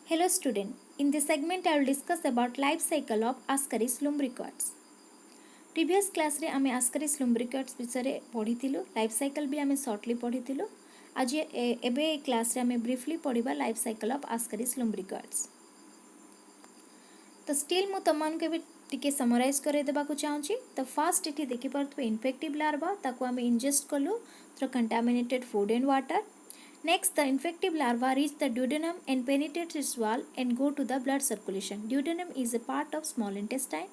Hello student, in this segment I will discuss about life cycle of Ascaris lumbricoids. Previous class रे आमे Ascaris lumbricoids विषय पढ़ीथिलु, life cycle भी आमे shortly पढ़ीथिलु. आज एबे क्लास रे आमे ब्रीफली पढ़िबा life cycle of Ascaris lumbricoids. तो स्टिल मु तमन के भी टिके समराइज करे देबा को चाहूची. तो फर्स्ट एठी देखि परथबे इन्फेक्टिव लार्वा ताको आमे इंजेस्ट कलु through contaminated food and water. Next, the infective larva reach the duodenum and penetrate its wall and go to the blood circulation. Duodenum is a part of small intestine.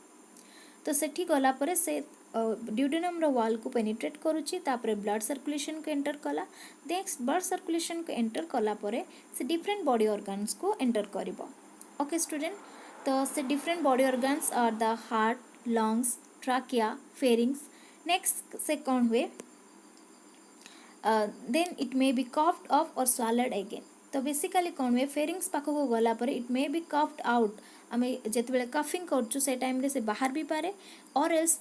तो सेठी गला परे से duodenum रो wall को penetrate करूची तापरे blood circulation को enter कला. Next, blood circulation को enter कला परे से different body organs को enter करिबो. Okay student, तो से different body organs are the heart, lungs, trachea, pharynx. Next से कौन हुए then it may be coughed off or swallowed again. तो बेसिकली कौन हुए फेरिंग्स पाख को गला पर it may be cuffed out आम जिते कफिंग कर से टाइम से बाहर भी पारे और एल्स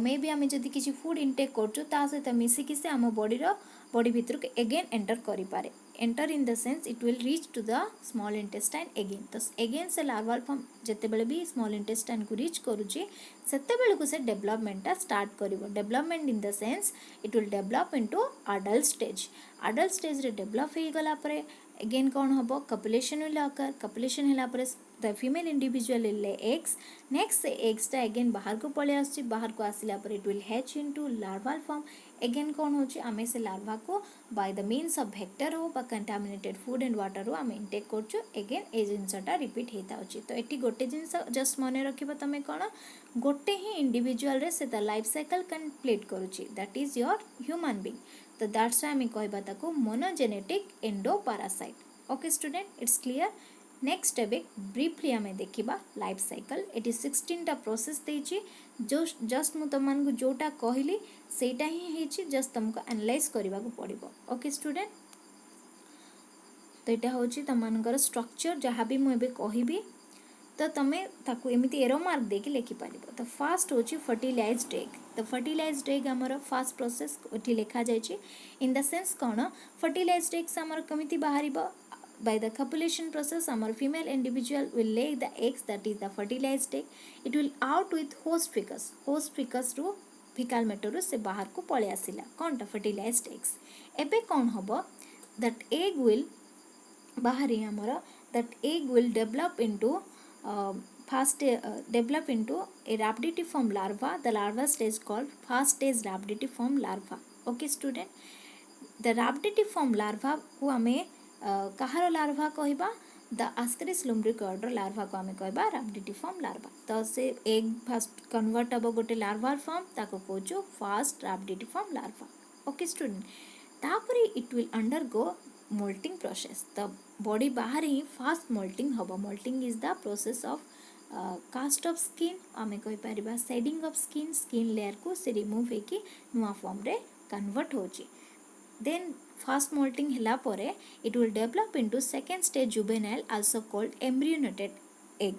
मे बी आम जदि किसी फूड इनटेक कर सहित मिसिकी से आम बॉडी भितर के एगेन एंटर करि पारे. Enter in the sense it will reach to the small intestine again. तो एगेन से लार्वाल फॉर्म जिते बड़े भी स्मॉल इंटेस्टाइन को रीच करुच्ची सेते बेले को से डेवलपमेंट स्टार्ट करिवो. Development in the sense it will develop into adult stage. Adult stage रे डेवलप हो गला परे एगेन कौन हम कपुलेशन विल अकर. कपुलेशन होला परे the female individual will lay eggs. Next से एग्स टा एगेन बाहर को पळे आसी. बाहर को आसिला परे it will hatch into larval form. Again कौन होची आमे से लार्वा को by the means of vector हो बा कंटामिनेटेड फूड एंड वाटर हो आमे इंटेक करछु. एगेन ए जिनसटा रिपीट हेता होची. तो एटी गोटे जिनस जस्ट मने रखिबो तमे कोन गोटे ही इंडिविजुअल रे से द लाइफ साइकिल कंप्लीट करूची. That is your human being. तो दैट्स व्हाई आमे कहबा ताको monogenetic endoparasite. Okay student, it's clear. Next एबे ब्रीफली आमे देखिबा लाइफ साइकिल. एटी 16 टा प्रोसेस देछि जो जस्ट मु तमन को जोटा कहली सेटा ही हेछि. जस्ट तुमको एनालाइज करबा को पड़िबो. ओके स्टूडेंट, तो एटा होछि तमनकर स्ट्रक्चर जहाँ भी मु एबे कहिबी तो तमे ताकू एमिति एरो मार्क देके लिखि पारिबो. तो फर्स्ट होछि फर्टिलाइज्ड एग. तो फर्टिलाइज्ड एग हमर फर्स्ट प्रोसेस एठी लिखा जायछि. इन द सेंस कोन फर्टिलाइज्ड एग्स हमर कमिति बाहरिबो by the copulation process our female individual will lay the eggs, that is the fertilized egg. It will out with host ficus. host ficus ru fecal matter ru से बाहर को पळे आसिला कोन टा fertilized eggs. एबे कोन हबो that egg will बाहरी हमर that egg will develop into develop into a rhabditiform larva. The larva stage called first stage rhabditiform larva. Okay student, the rhabditiform larva को हमें कहार लार्वा कहबा द Ascaris lumbricoid लार्वा को हमें कहबा rhabditiform larva. तो से एग फर्स्ट कन्वर्ट हबो गोटे लार्वाल फॉर्म ताको कहजो first rhabditiform larva. Okay student, तापरे it will undergo molting process. The body बाहर ही फास्ट मोल्टिंग हबो. Molting is the process of cast off skin. आमे कहि परिबा shedding of skin. Skin layer को से रिमूव हेकी नुआ फॉर्म रे कन्वर्ट होची. Then fast molting hela pore it will develop into second stage juvenile, also called embryonated egg.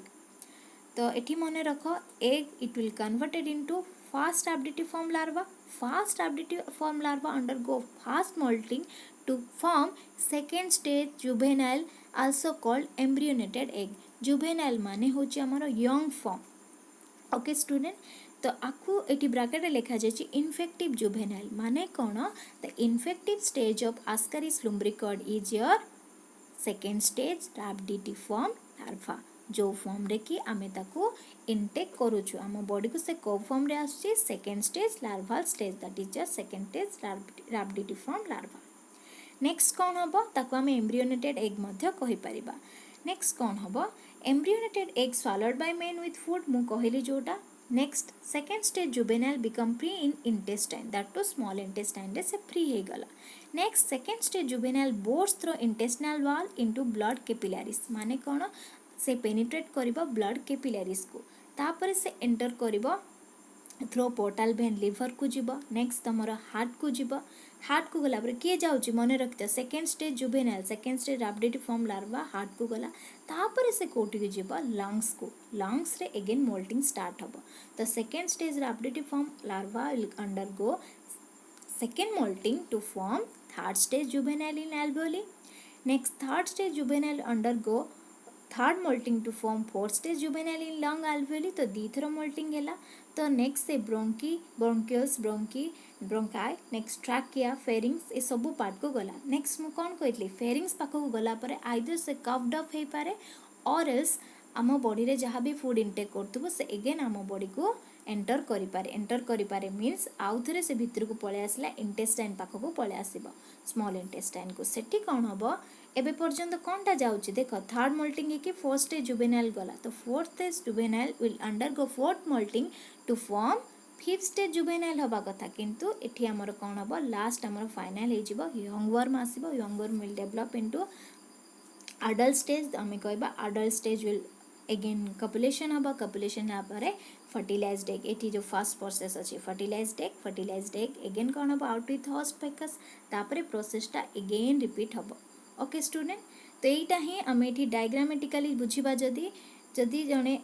तो एठी मने रखो egg it will converted into fast rhabditiform larva. Fast rhabditiform larva undergo fast molting to form second stage juvenile, also called embryonated egg. Juvenile माने होची हमरो young form. Okay student, तो आपको eighty bracket लिखा जाए इन्फेक्टिव जुवेनाइल माने कौन the infective stage of Ascaris lumbricoid is your second stage rhabditiform larva. जो फॉर्म रे कि आमे ताको इनटेक करूछु आम बॉडी को से को फॉर्म रे आसी second stage larval stage. That is your second stage rhabditiform larva. Next कौन हबो ताको आमे एम्ब्रियोनेटेड एग मध्य कहि परिबा. नेक्स्ट कौन हबो embryonated egg swallowed by men with food मु कहली जोटा. Next second stage juvenile become free in intestine. That to small intestine रे से फ्री हे गला. Next second stage juvenile bores through intestinal wall into blood capillaries. माने कोन से पेनिट्रेट करिबो ब्लड कैपिलरीज को. तापर से एंटर करिबो थ्रो पोर्टल भेन लिवर को जीव. नेक्स्ट तुम हार्ट को जीव. हार्ट को गला किए जाऊँगी मन रखिथ second stage juvenile second stage rhabditiform larva हार्ट को गला. तापर से कोटी जीव लंग्स को. लंग्स रे एगेन मोल्टिंग स्टार्ट हम. तो second stage rhabditiform larva will undergo second molting to form third stage juvenile in alveoli. Next third stage juvenile undergo third molting to form fourth stage juvenile in lung alveoli तो the third molting है। तो next से bronchi bronchus bronchi bronchi next trachea pharynx ए सबू part को गला। Next मु कौन कही फेरिंग्स पाखक गला पर आइदर से कफ्ड अप हो पारे और एल्स आम बॉडी रे जहाँ भी फूड इनटेक करथुबो से एगेन आम बॉडी को एंटर करिपारे मीन्स आउ थे से भितर को पळे आसला इंटेस्टाइन पाखक पळे आसीबो स्मॉल इंटेस्टाइन को सेठी कौन हम एबे पर्यंत कौनटा जाउची देख थर्ड मोल्टिंग कि फोर्थ स्टेज जुवेनाइल गला तो fourth stage juvenile will undergo fourth moulting to form fifth stage juvenile हवा कथा किंतु एठी हमर कौन हम लास्ट हमर फाइनल हे जिवो यंग वर्म आसीबो young worm will develop into adult stage आमे कहबा adult stage will again copulation हबा कपुलेशन या पारे फर्टिलाइज्ड एग एटी जो फर्स्ट प्रोसेस अच्छी फर्टिलाइज्ड एग एगेन कौन हम आउट विथ होस्ट पेकस तापरे प्रोसेसटा एगेन रिपीट हम। ओके स्टूडेंट तो यहीटा ही आम ये डायग्रामेटिकाली बुझा जदि जदि जड़े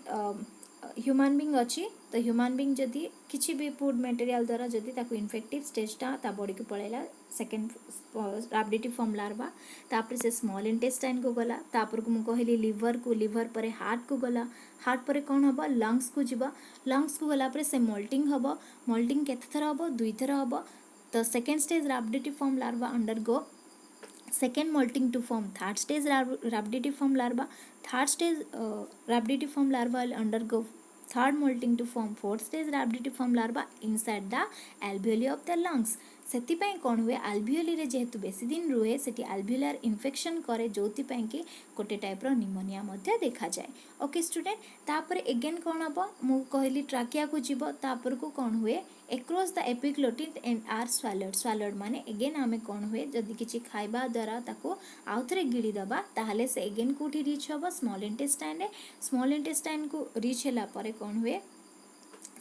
ह्यूमन बीइंग अच्छी तो ह्यूमन बीइंग जदि किसी भी फूड मटेरियल द्वारा जदि ताको इन्फेक्टिव स्टेजटा ता बॉडी को पळेला सेकेंड रैबिडिटिफॉर्म लार्वा तापर से स्मॉल इंटेस्टाइन को गला तापर को मु कहली लिवर पर हार्ट को गला हार्ट पर कौन हम लंग्स को जीवा लंग्स को गला पर से मोल्टिंग हम मोल्टिंग केते थर हम 2 थर हम तो second stage rhabditiform larva undergo second molting to form third stage rhabditiform larva third stage rhabditiform larva will undergo third molting to form fourth stage rhabditiform larva inside the alveoli of the lungs सेतिपाई कौन हुए आल्वियोली रे जेहेतु बेसी दिन रुहे सेठी आल्वियोलार infection करे जोतिपाई कि गोटे type रो pneumonia मध्ये देखा जाए। ओके स्टूडेंट तापर एगेन कौन हम मु कहली ट्राकिया को जीव तापर को कौन हुए across the epiglottis and are swallowed माने एगेन आमे कौन हुए जदि किछि खाइबा द्वारा ताको आउथरे गिड़ी दबा ताहले से एगेन कोठी रीच हबो स्मॉल इंटेस्टाइन को रीच होला परे कौन हुए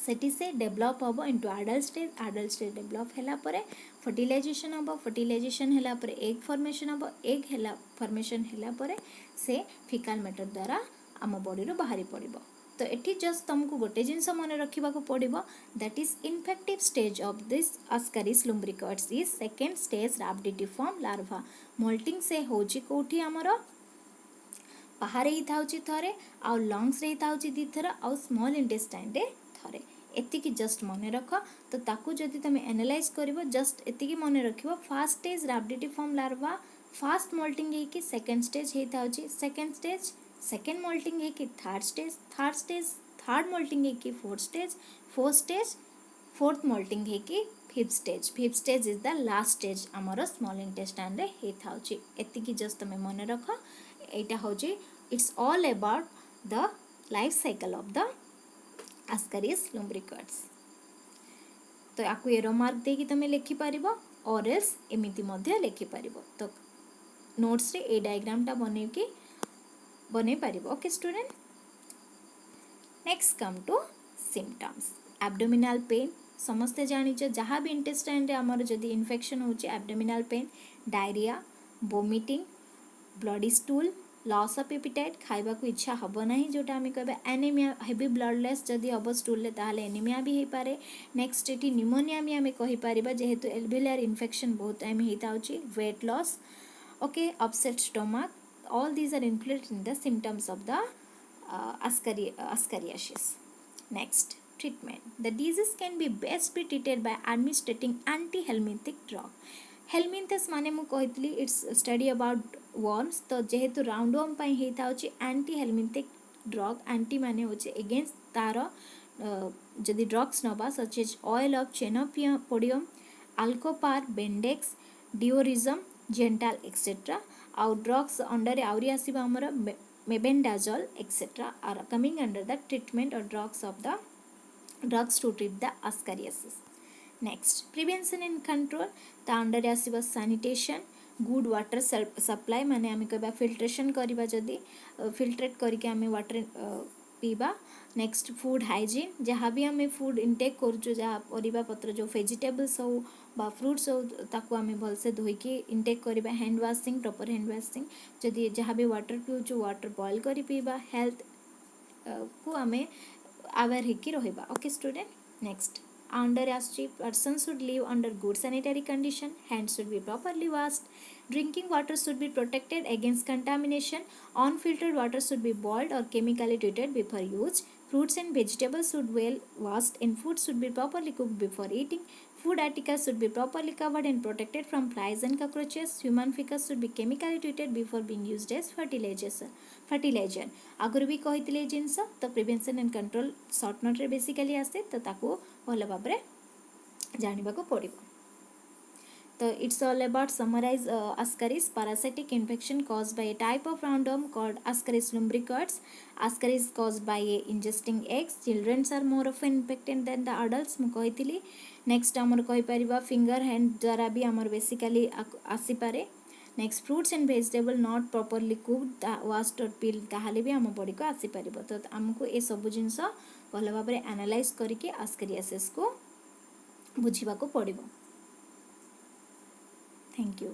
सेठी से डेवलप हम इनटू अडल्ट स्टेज डेवलप हैला परे फर्टिलाइजेशन हम फर्टिलाइजेशन हैला परे एग फॉर्मेशन हम एग हैला फॉर्मेशन हैला परे से फिकल मैटर द्वारा आम बॉडी रो बाहरी पड़िबो। तो एठी जस्ट तुमको गोटे जिनस मन रखा पड़ो that is infective stage of this Ascaris lumbricoides is second stage rhabditiform larva molting से होची कोठी हमर बाहर ही थाउची थरे आ लंग्स रे थाउची दी थर आ स्मॉल इंटेस्टाइन रे थरे एतिकी जस्ट मन रख। तो ताकू जदि तुम एनालाइज करिवो जस्ट एतिकी मन रखिवो first stage rhabditiform larva first molting है कि सेकेंड स्टेज हे थाउची सेकेंड स्टेज सेकेंड मोल्टिंग है कि थर्ड स्टेज थर्ड मोल्टिंग है कि फोर्थ स्टेज फोर्थ मोल्टिंग है कि fifth stage is the last stage आमर स्मॉल इंटेस्टाइन रे हे थाउची एतिकी जस्ट तुम मन रख। एटा होची it's all about the life cycle of the Ascaris lumbricoides. तो आपको ये रिमार्क देकी तुम लिखि पारिबो और एल्स एमिति मध्ये लिखि पारिबो। तो नोट्स रे ए डायग्राम टा बने पारिबो। Okay student next come to symptoms abdominal pain समस्ते जानिछ जहाँ भी इंटेस्टाइन रे हमर जदि इन्फेक्शन होची abdominal pain diarrhoea vomiting bloody stool loss of appetite खाइबा को इच्छा हबो नाही जोटा आमे कहबे एनीमिया हेवी ब्लडलेस जदि हबो स्टूल ले ताहले एनीमिया भी हे पारे। नेक्स्ट एटी निमोनिया भी आमे कहि पारिबा जेहेतु एल्वेओलार इन्फेक्शन बहुत टाइम हेता होची weight loss okay upset stomach all these are included in the symptoms of the ascariasis. Next treatment the disease can be best be treated by administering anti-helminthic drug helminths माने मु कहतली it's study about worms तो जेहेतु round worm पाई हेता होची anti helminthic drug anti माने होची against तार जदि ड्रग्स नबा such as oil of chenopodium Alcopar बेंडेक्स डिओरिजम जेंटाल एक्सेट्रा आउ ड्रग्स अंडर आउरी आसीबा हमर mebendazole etcetera are coming under the treatment और drugs to treat the ascariasis. Next prevention and control ता अंडर आसीबा सैनिटेशन गुड वाटर सप्लाई माने आमे कहबा फिल्ट्रेशन करबा जदी फिल्ट्रेट करके आमे वाटर पीबा। नेक्स्ट फूड हाइजीन जहाँ भी आमे फूड इनटेक करजो जहाँ परिबा पत्र जो वेजिटेबल्स हो बा फ्रूट्स हो ताकू आमे भलसे धोइके इनटेक करबा। Hand washing proper hand washing जदी जहाँ भी वाटर पिउजो वाटर बॉयल करी पीबा हेल्थ को आमे अवेयर हेकी रहबा। ओके स्टूडेंट नेक्स्ट अंडर आसुची person should live under good sanitary condition, hands should be properly washed, drinking water should be protected against contamination, unfiltered water should be boiled और chemically treated before use, fruits and vegetables should well washed and food should be properly cooked before eating, food articles should be properly covered and protected from flies and cockroaches, human feces should be chemically treated before being used as fertilizer आगुरी भी कही जिनस तो prevention and control short note रे basically आसे तो ताको भल भाव जानवा को पड़ो। तो it's all about summarize ascaris parasitic infection caused by a type of roundworm called ascaris lumbricoides. Ascaris caused by a ingesting eggs. Children are more often infected than the adults मु कही। नेक्स्ट आमर कही परिबा finger hand द्वारा भी आमर basically आसी पारे। Next fruits and vegetable not properly cooked washed और पील ताहाले भी आम बॉडी को आसी परिबो। तो आमको ए सब जिनस भल भाव एनालाइज करके आस्केरियासिस को बुझिबा को पड़िबो। Thank you.